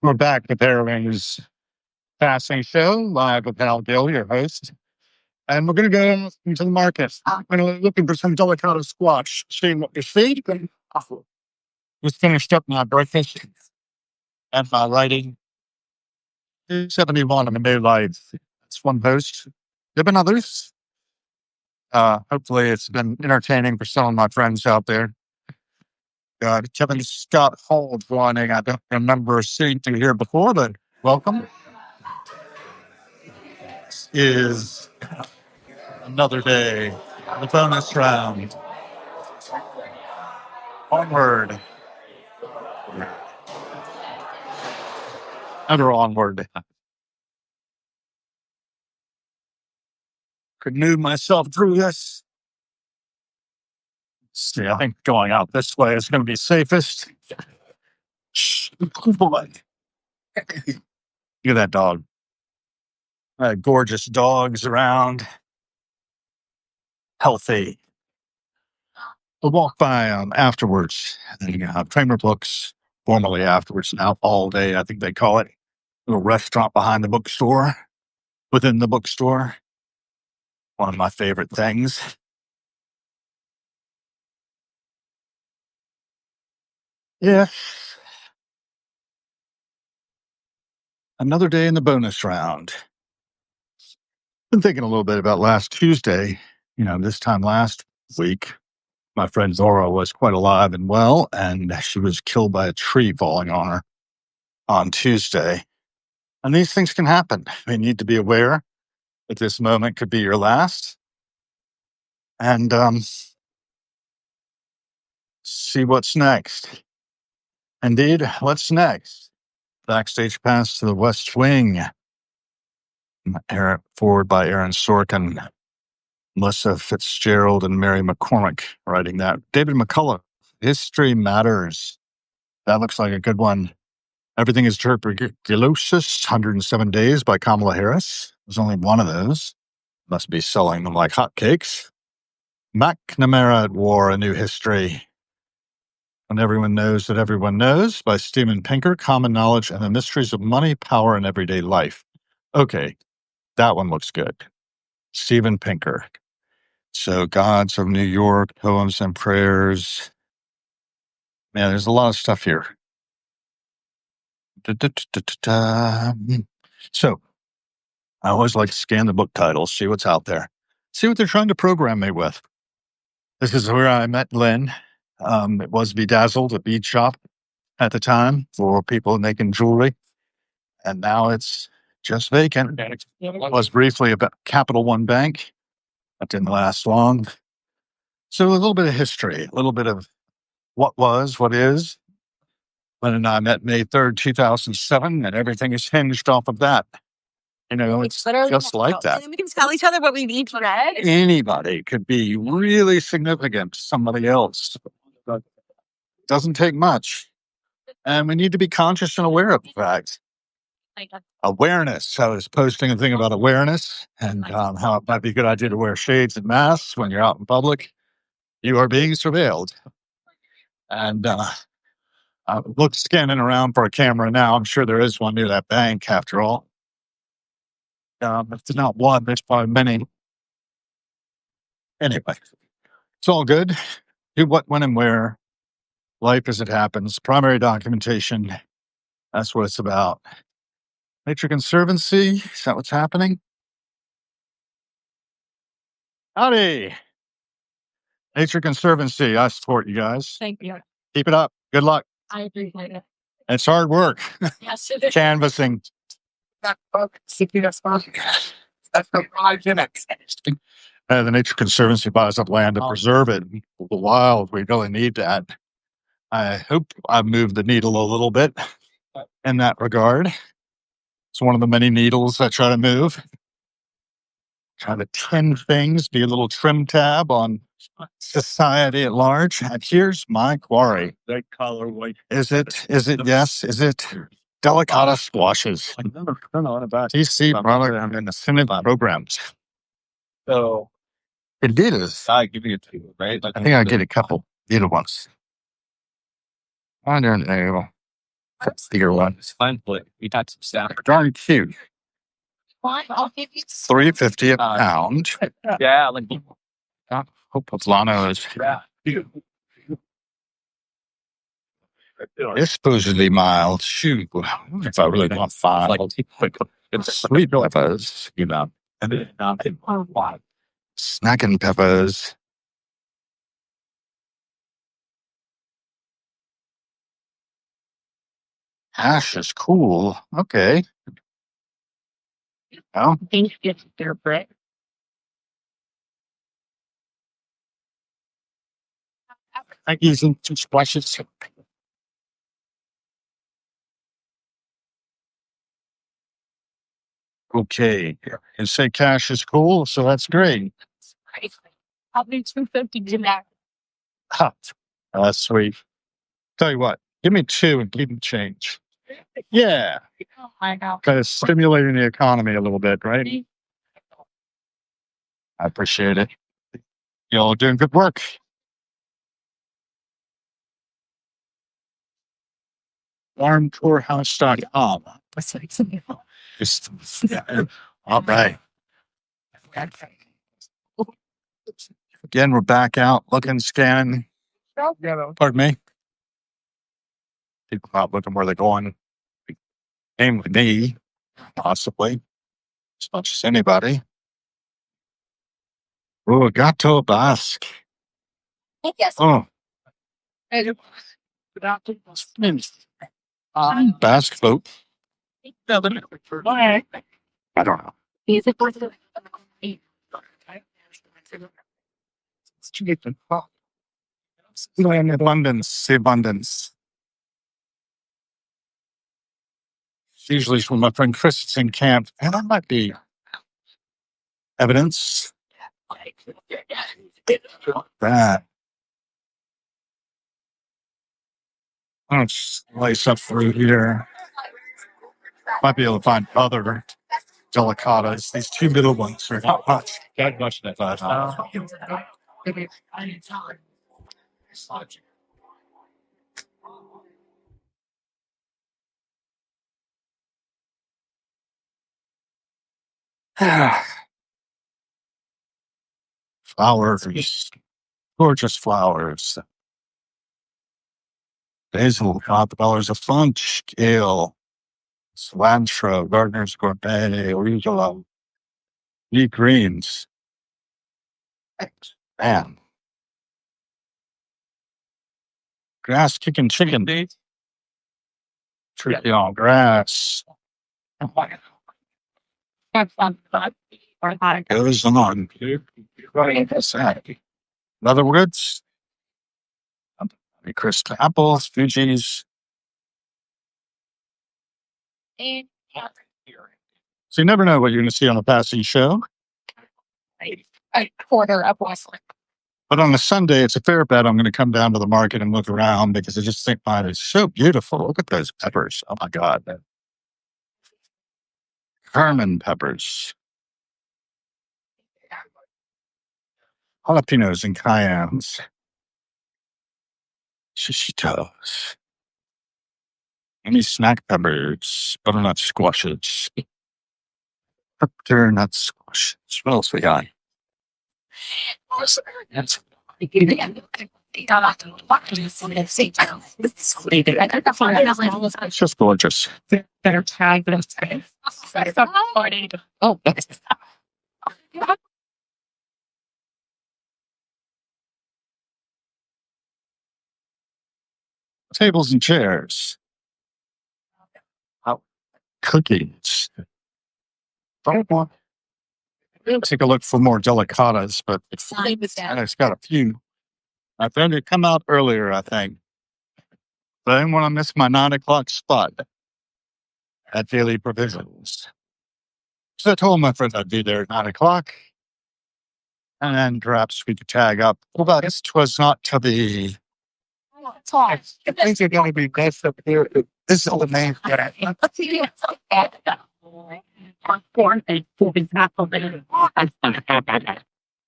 We're back with Airwings Passing Show, live with Hal Gill, your host. And we're going to go into the market. We're looking for some delicata squash, seeing what you see. Just finished up my breakfast and my writing. 71 in the new life. That's one post. There have been others. Hopefully it's been entertaining for some of my friends out there. Kevin Scott Hall joining. I don't remember seeing you here before, but welcome. This is another day, the bonus round. Onward. Ever onward. Could move myself through this. See, I think going out this way is going to be safest. Look at that dog. Gorgeous dogs around. Healthy. We'll walk by afterwards. And then you have Kramer Books, formerly afterwards, now all day, I think they call it. A little restaurant behind the bookstore, within the bookstore. One of my favorite things. Yeah. Another day in the bonus round. Been thinking a little bit about last Tuesday. This time last week, my friend Zora was quite alive and well, and she was killed by a tree falling on her on Tuesday. And these things can happen. We need to be aware that this moment could be your last. And see what's next. Indeed, what's next? Backstage pass to the West Wing. Forward by Aaron Sorkin, Melissa Fitzgerald, and Mary McCormick writing that. David McCullough, History Matters. That looks like a good one. Everything is Tuberculosis, 107 Days by Kamala Harris. There's only one of those. Must be selling them like hotcakes. McNamara at War, A New History. When Everyone Knows That Everyone Knows by Steven Pinker, Common Knowledge and the Mysteries of Money, Power, and Everyday Life. Okay, that one looks good. Steven Pinker. So Gods of New York, Poems and Prayers. Man, there's a lot of stuff here. So I always like to scan the book titles, see what's out there, see what they're trying to program me with. This is where I met Lynn. It was Bedazzled, a bead shop at the time for people making jewelry. And now it's just vacant. It was briefly a Capital One Bank. That didn't last long. So a little bit of history, a little bit of what was, what is. Lynn and I met May 3rd, 2007, and everything is hinged off of that. It's just like that. And we can tell each other what we've each read. Anybody could be really significant to somebody else. But it doesn't take much. And we need to be conscious and aware of the fact. Awareness. I was posting a thing about awareness and how it might be a good idea to wear shades and masks when you're out in public. You are being surveilled. And I look scanning around for a camera now. I'm sure there is one near that bank after all. If there's not one, there's probably many. Anyway, it's all good. Do what, when, and where. Life as it happens. Primary documentation. That's what it's about. Nature Conservancy. Is that what's happening? Howdy. Nature Conservancy. I support you guys. Thank you. Keep it up. Good luck. I appreciate it. It's hard work. Yes, it is. Canvassing. That book, CPS book. That's the 5 minutes. The Nature Conservancy buys up land to preserve it. The wild, we really need that. I hope I've moved the needle a little bit in that regard. It's one of the many needles I try to move. Try to tend things, be a little trim tab on society at large. And here's my quarry. That color white. Is it? Yes. Is it? Delicata squashes. I never done on about TC product and Senate programs. So It is. I give you two, right? I think I get a couple little ones. I don't know. Bigger ones. Fine, but we got some stuff. Darn cute. Fine, I'll give you $3.50 a pound. Yeah, like Hope Poblano is. It's supposedly mild. Shoot, if I really want five, it's sweet peppers, and then snacking peppers. Hash is cool. Okay. Well, things get their bread. I'm using 2 splashes. Okay. And say cash is cool, so that's great. I'll do 250 to that. Ha, that's sweet. Tell you what, give me 2 and keep them change. Yeah. Oh my God. Kind of stimulating the economy a little bit, right? I appreciate it. Y'all doing good work. Farmtourhouse.com. All right. Again, we're back out looking, scanning. Pardon me. People out looking where they're going. Aim with me, possibly. As much as anybody. Oh, Gato Basque. Yes. Oh, Basque boat. I don't know. He's a person. Abundance, the abundance. Usually it's when my friend Chris is in camp, and that might be evidence. That. I'll slice up through here. Might be able to find other delicatas. These 2 middle ones are not much. That much that flowers, gorgeous flowers. Basil, $5 a bunch. Kale, cilantro, gardener's gourmet, arugula, leaf greens. Man. Grass kicking chicken. Turkey on grass. Goes on. In other words, crisp apples, Fuji's. So you never know what you're going to see on a passing show. I quarter up Wesley. But on a Sunday, it's a fair bet I'm going to come down to the market and look around because I just think mine is so beautiful. Look at those peppers. Oh my God. Herman peppers. Jalapenos and cayennes. Shishitos. Any snack peppers. Butternut squashes. Butternut squash. Smells we got. That's it's just gorgeous. Better tag this. Oh, Tables and chairs. Cookies. We'll take a look for more delicatas, but it's got a few. I tried to come out earlier, I think. But I didn't want to miss my 9 o'clock spot at Daily Provisions. So I told my friend I'd be there at 9 o'clock. And then perhaps we could tag up. Well, but it was not to be. Things are going to be best up here. This is the name.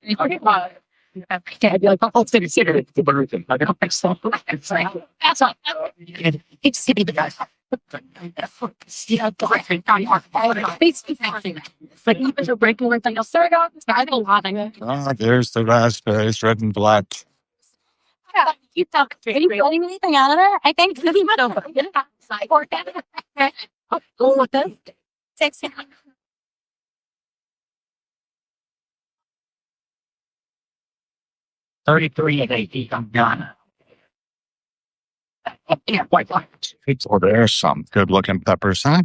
I'd be like, oh, it's the bird. I don't think so. It's like, that's not. It's city the guys. Yeah, it's like even to break more thing. Sorry, I don't want Ah, there's the raspberries, red and black. yeah, you talk. Are you getting anything out of there? I think this is over. Oh, what this? 6. 33 and 80. I'm done. Yeah, white. Oh, there's some good-looking peppers, huh?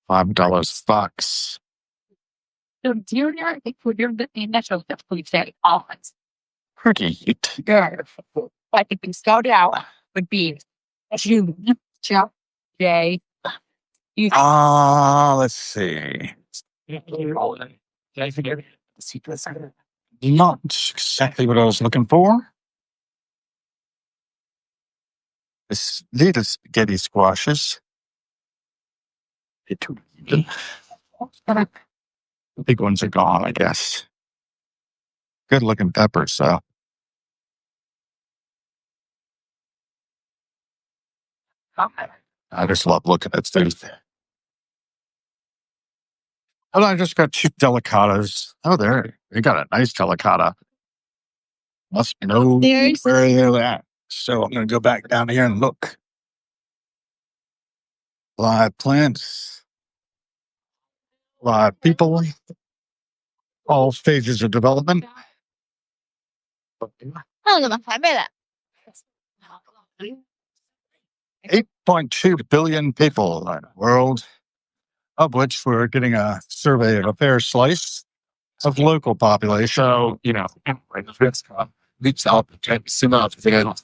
$5 bucks. So, junior, if we're doing the initial, please say almonds. Pretty. Good. But if we start out would be June, J. You Let's see. Not exactly what I was looking for. This little spaghetti squashes. The big ones are gone, I guess. Good looking peppers, though. I just love looking at things. Oh, I just got 2 delicatas. Oh, there. You got a nice delicata. Must know where they're at. So I'm going to go back down here and look. Live plants. Live people. All stages of development. 8.2 billion people in the world, of which we're getting a survey of a fair slice of local population. So, reach out and similar to the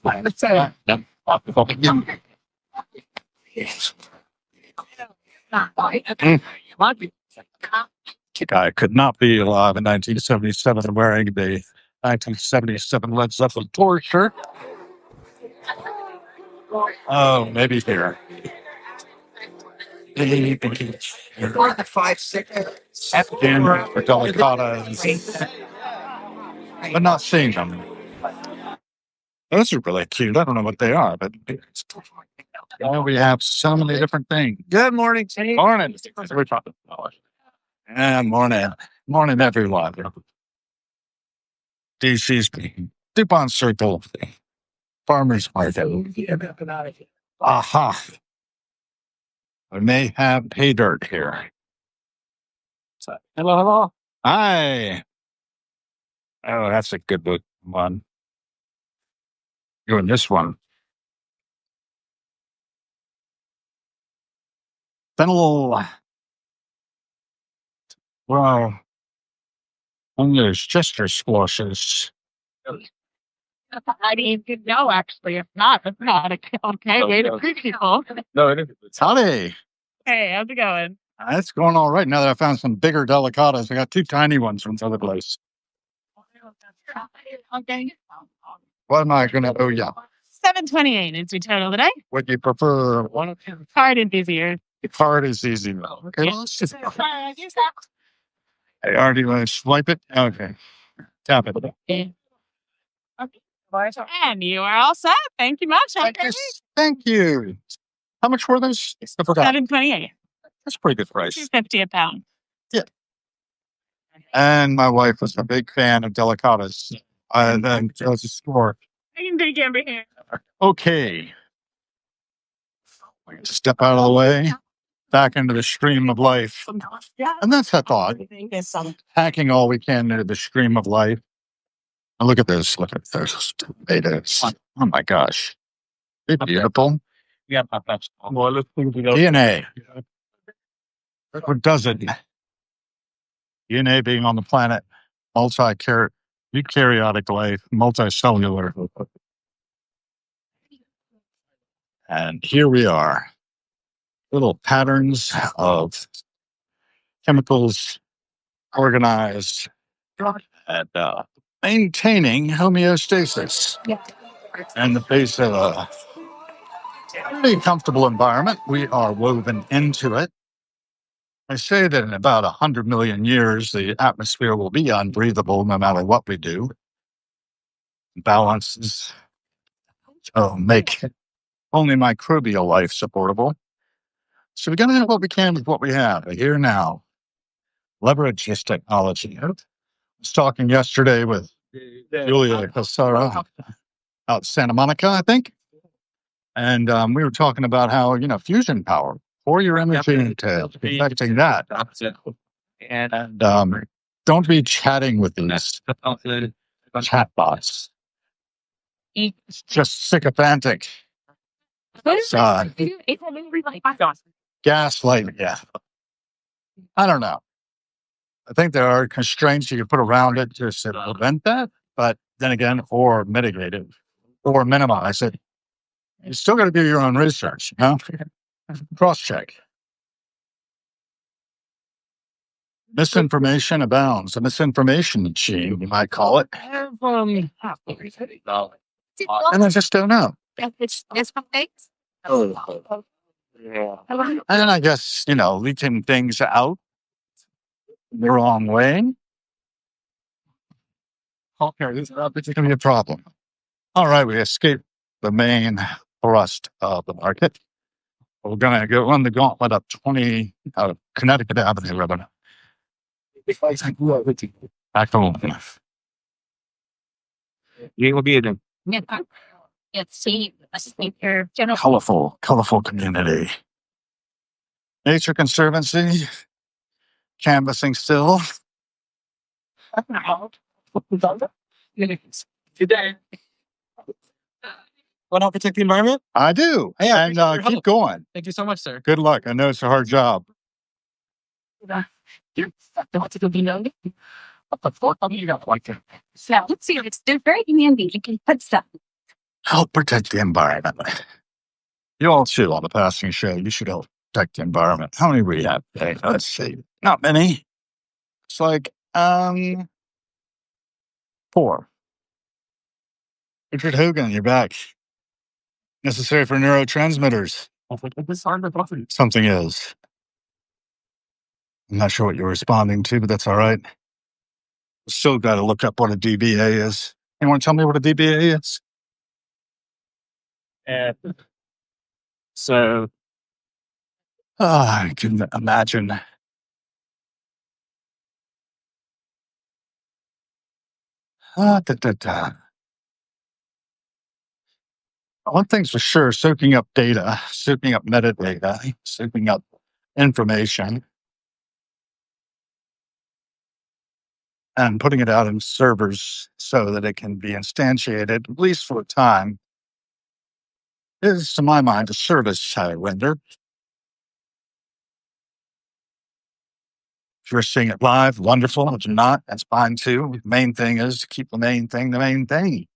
The guy could not be alive in 1977 wearing the 1977 Led Zeppelin tour shirt. Oh, maybe here. 5, 6. Afghan or delicatas, but not seeing them. Those are really cute. I don't know what they are, but we have so many different things. Good morning. Morning. We're talking. Morning. Morning, everyone. DC's DuPont Circle. Farmers Market. Aha. We may have pay dirt here. Hello. Hi. Oh, that's a good one. Doing this one. Fennel. Well, and there's Chester squashes. I mean, no, actually, if not, it's not okay way to treat people. No, it is. Howdy. Hey, how's it going? It's going all right now that I found some bigger delicatas. I got 2 tiny ones from the other place. Okay. What am I going to owe you? $7.28 is your total today. Would you prefer one? Card is easier. The card is easy. Okay, well, let's just. I already want to swipe it. Okay. Tap it. And you are all set. Thank you much. Okay. Thank you. How much were those? I forgot. $7.28. That's a pretty good price. $2.50 a pound. And my wife was a big fan of delicatas. And then that was a score. I can take over here. Okay. Step out of the way. Back into the stream of life. And that's a thought. Hacking all we can into the stream of life. And look at this. Look at those tomatoes. Oh my gosh. They're beautiful. Yeah, DNA. What does it? DNA being on the planet, eukaryotic life, multicellular. And here we are. Little patterns of chemicals organized and maintaining homeostasis. In the face of a pretty comfortable environment, we are woven into it. I say that in about 100 million years, the atmosphere will be unbreathable no matter what we do. Balances make only microbial life supportable. So we got to do what we can with what we have here now. Leverage this technology. I was talking yesterday with Julia Casara out Santa Monica, I think. And we were talking about how, fusion power, pour your energy into perfecting that. And don't be chatting with these chatbots. It's just sycophantic. Gaslighting, yeah. I don't know. I think there are constraints you can put around it to prevent that, but then again, or mitigate it, or minimize it. You still got to do your own research, cross-check. Misinformation abounds. A misinformation machine, you might call it. And I just don't know. And then I guess, leaking things out the wrong way. Okay, this is going to be a problem. All right, we escaped the main thrust of the market. We're going to go run the gauntlet up 20 out of Connecticut Avenue, rather. Back home. Colorful community. Nature Conservancy, canvassing still. Today. Want to help protect the environment? I do. Hey, and keep going. Thank you so much, sir. Good luck. I know it's a hard job. So let's see. They're very demanding. You can put stuff. Help protect the environment. You all too on the passing show. You should help protect the environment. How many we have today? Let's see. Not many. It's like 4. Richard Hogan, you're back. Necessary for neurotransmitters. Something is. I'm not sure what you're responding to, but that's all right. Still got to look up what a DBA is. Anyone tell me what a DBA is? So I can imagine. Da, da, da. One thing's for sure, soaking up data, soaking up metadata, soaking up information, and putting it out in servers so that it can be instantiated, at least for a time, is, to my mind, a service I render. If you're seeing it live, wonderful. If you're not, that's fine too. The main thing is to keep the main thing the main thing.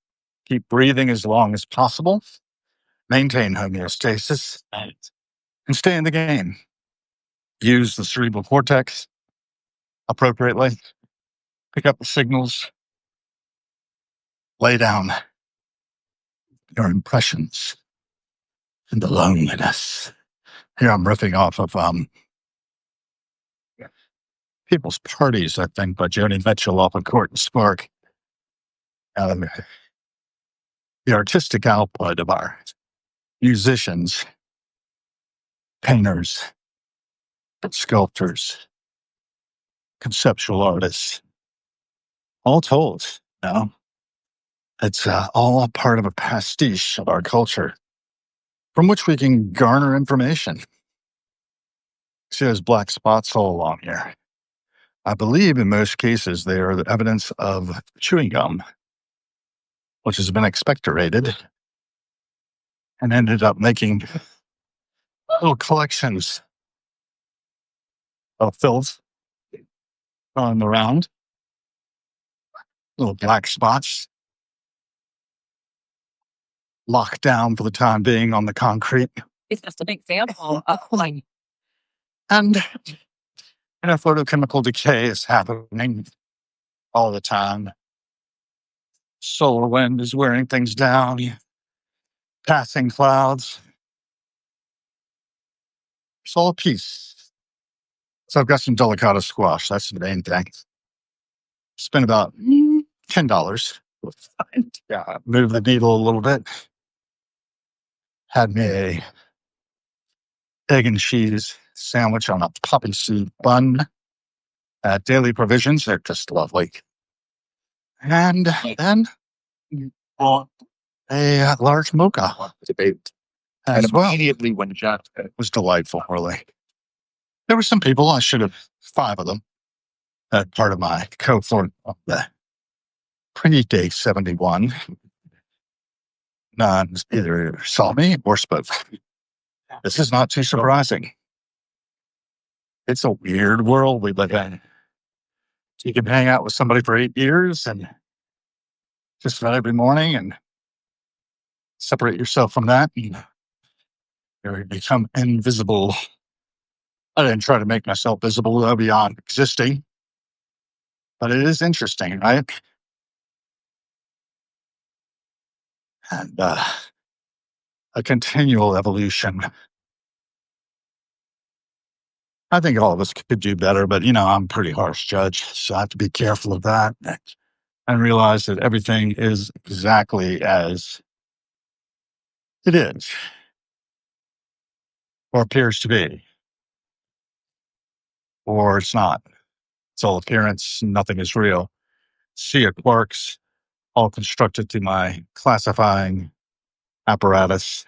Keep breathing as long as possible. Maintain homeostasis. And stay in the game. Use the cerebral cortex appropriately. Pick up the signals. Lay down your impressions in the loneliness. Here I'm riffing off of People's Parties, I think, by Joni Mitchell off of Court and Spark. The artistic output of our musicians, painters, sculptors, conceptual artists, all told, it's all a part of a pastiche of our culture from which we can garner information. See those black spots all along here? I believe in most cases they are the evidence of chewing gum, which has been expectorated and ended up making little collections of filth on the round, little black spots locked down for the time being on the concrete. It's just an example of like. And photochemical decay is happening all the time. Solar wind is wearing things down. Passing clouds. It's all peace. So I've got some delicata squash. That's the main thing. Spent about $10. Yeah, move the needle a little bit. Had me a egg and cheese sandwich on a poppy seed bun at Daily Provisions. They're just lovely. And then bought a large mocha Debate. as And well. immediately when Jack It was delightful, really. There were some people, I should have 5 of them, part of my cohort of the pre-day 71. None either saw me or spoke. This is not too surprising. It's a weird world we live in. You can hang out with somebody for 8 years and just about every morning and separate yourself from that and you become invisible. I didn't try to make myself visible though beyond existing, but it is interesting, right? And a continual evolution. I think all of us could do better, but I'm a pretty harsh judge, so I have to be careful of that and realize that everything is exactly as it is or appears to be, or it's not. It's all appearance, nothing is real. See, it works, all constructed through my classifying apparatus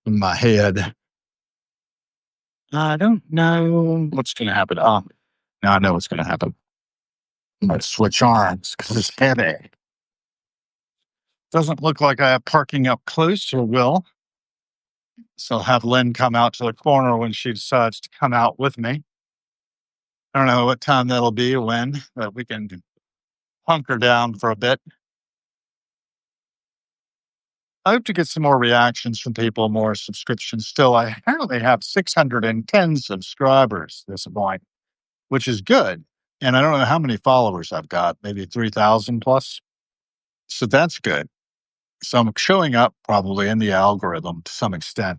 in my head. I don't know what's going to happen. Now I know what's going to happen. I'm going to switch arms because it's heavy. Doesn't look like I have parking up close or will. So I'll have Lynn come out to the corner when she decides to come out with me. I don't know what time that'll be or when, but we can hunker down for a bit. I hope to get some more reactions from people, more subscriptions. Still, I apparently have 610 subscribers at this point, which is good. And I don't know how many followers I've got, maybe 3,000 plus. So that's good. So I'm showing up probably in the algorithm to some extent.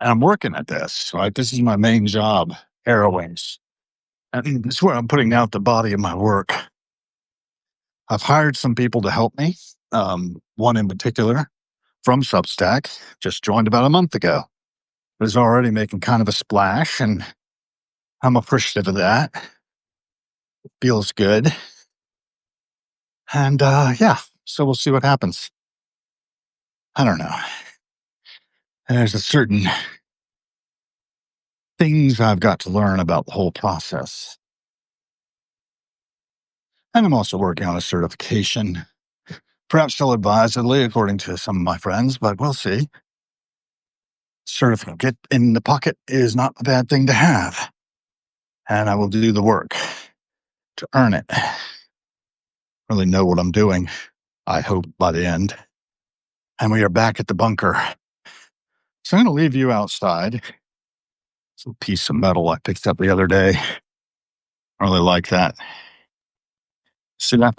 And I'm working at this, right? This is my main job, Arrowwings. And this is where I'm putting out the body of my work. I've hired some people to help me. One in particular from Substack, just joined about a month ago. Is already making kind of a splash, and I'm appreciative of that. It feels good. And yeah, so we'll see what happens. I don't know. There's a certain things I've got to learn about the whole process. And I'm also working on a certification. Perhaps still advisedly, according to some of my friends, but we'll see. Certificate in the pocket is not a bad thing to have. And I will do the work to earn it. Really know what I'm doing, I hope, by the end. And we are back at the bunker. So I'm going to leave you outside. It's a piece of metal I picked up the other day. I really like that. See that?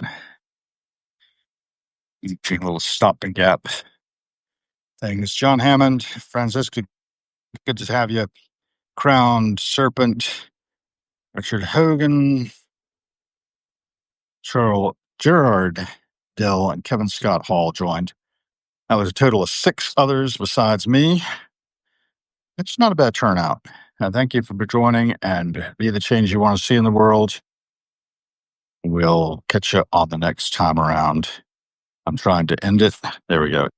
Little stop and gap things. John Hammond, Francisco, good to have you. Crowned Serpent, Richard Hogan, Gerard Dill, and Kevin Scott Hall joined. That was a total of 6 others besides me. It's not a bad turnout. Thank you for joining, and be the change you want to see in the world. We'll catch you on the next time around. I'm trying to end it. There we go.